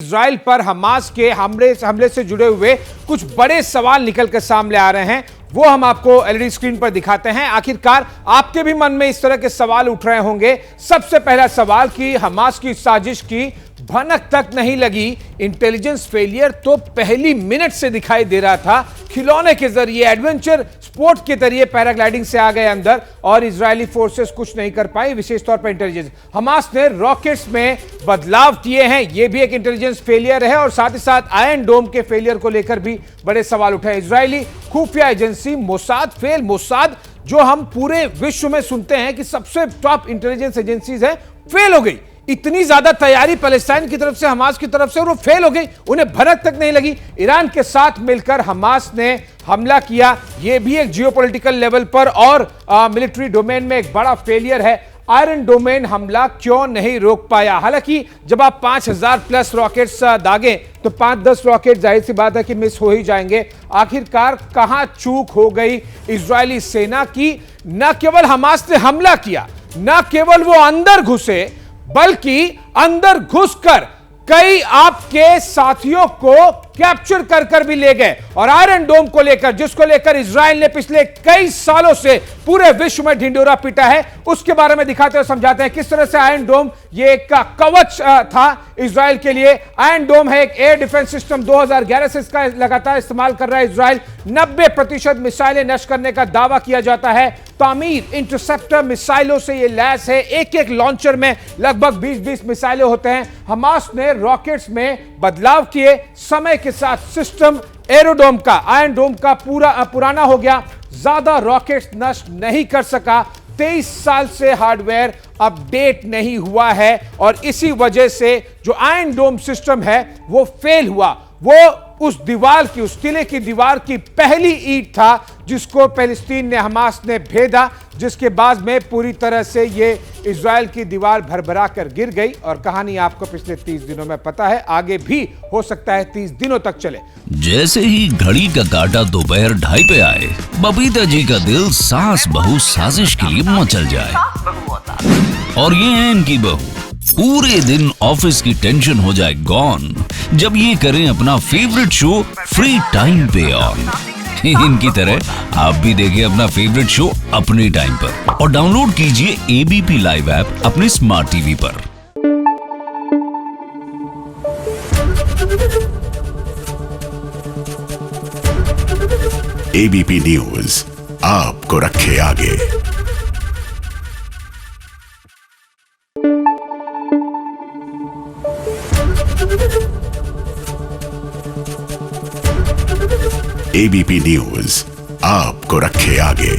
Israel पर Hamas के हमले से जुड़े हुए कुछ बड़े सवाल निकल कर सामने आ रहे हैं, वो हम आपको एलईडी स्क्रीन पर दिखाते हैं। आखिरकार आपके भी मन में इस तरह के सवाल उठ रहे होंगे। सबसे पहला सवाल कि हमास की साजिश की भनक तक नहीं लगी। इंटेलिजेंस फेलियर तो पहली मिनट से दिखाई दे रहा था। खिलौने के जरिए, एडवेंचर स्पोर्ट के जरिए पैराग्लाइडिंग से आ गए अंदर और इजरायली फोर्सेस कुछ नहीं कर पाई, विशेष तौर पर इंटेलिजेंस। हमास ने रॉकेट्स में बदलाव किए हैं, यह भी एक इंटेलिजेंस फेलियर है और साथ ही साथ आयरन डोम के फेलियर को लेकर भी बड़े सवाल उठे। इजरायली खुफिया एजेंसी मोसाद फेल, मोसाद जो हम पूरे विश्व में सुनते हैं कि सबसे टॉप इंटेलिजेंस एजेंसीज है, फेल हो गई। इतनी ज्यादा तैयारी पैलेस्टाइन की तरफ से, हमास की तरफ से, और वो फेल हो गई, उन्हें भनक तक नहीं लगी। ईरान के साथ मिलकर हमास ने हमला किया, यह भी एक जियोपॉलिटिकल लेवल पर और मिलिट्री डोमेन में एक बड़ा फेलियर है। आयरन डोमेन हमला क्यों नहीं रोक पाया? हालांकि जब आप 5000 प्लस रॉकेट्स दागे तो 5-10 रॉकेट जाहिर सी बात है कि मिस हो ही जाएंगे। आखिरकार कहां चूक हो गई इजरायली सेना की? न केवल हमास ने हमला किया, न केवल वो अंदर घुसे, बल्कि अंदर घुसकर कई आपके साथियों को कैप्चर कर भी ले गए। और आयरन डोम को लेकर, जिसको लेकर इजराइल ने पिछले कई सालों से पूरे विश्व में ढिंडोरा पीटा है, उसके बारे में दिखाते हुए समझाते हैं किस तरह से आयरन डोम ये एक कवच था इजराइल के लिए। आयरन डोम है एक एयर डिफेंस सिस्टम, 2011 से इसका लगातार इस्तेमाल कर रहा है इजराइल। 90% मिसाइलें नष्ट करने का दावा किया जाता है। तामीर इंटरसेप्टर मिसाइलों से ये लैस है। एक लॉन्चर में लगभग 20-20 मिसाइलें होते हैं। हमास ने रॉकेट्स में बदलाव किए, समय के साथ सिस्टम एरोडोम का, आयरन डोम का पुराना हो गया, ज्यादा रॉकेट्स नष्ट नहीं कर सका। 23 साल से हार्डवेयर अपडेट नहीं हुआ है और इसी वजह से जो आयरन डोम सिस्टम है वो फेल हुआ। वो उस दीवार की, उस किले की दीवार की पहली ईंट था जिसको पैलेस्टीन ने, हमास ने भेदा, जिसके बाद में पूरी तरह से ये इजराइल की दीवार भरभरा कर गिर गई। और कहानी आपको पिछले 30 दिनों में पता है, आगे भी हो सकता है 30 दिनों तक चले। जैसे ही घड़ी का काटा दोपहर 2:30 पे आए, बबीता जी का दिल सास बहू साजिश के लिए मचल जाए। और ये है इनकी बहू, पूरे दिन ऑफिस की टेंशन हो जाए गॉन जब ये करें अपना फेवरेट शो फ्री टाइम पे ऑन। इनकी तरह आप भी देखिए अपना फेवरेट शो अपने टाइम पर और डाउनलोड कीजिए एबीपी लाइव ऐप अपने स्मार्ट टीवी पर। एबीपी न्यूज आपको रखे आगे। एबीपी न्यूज आपको रखे आगे।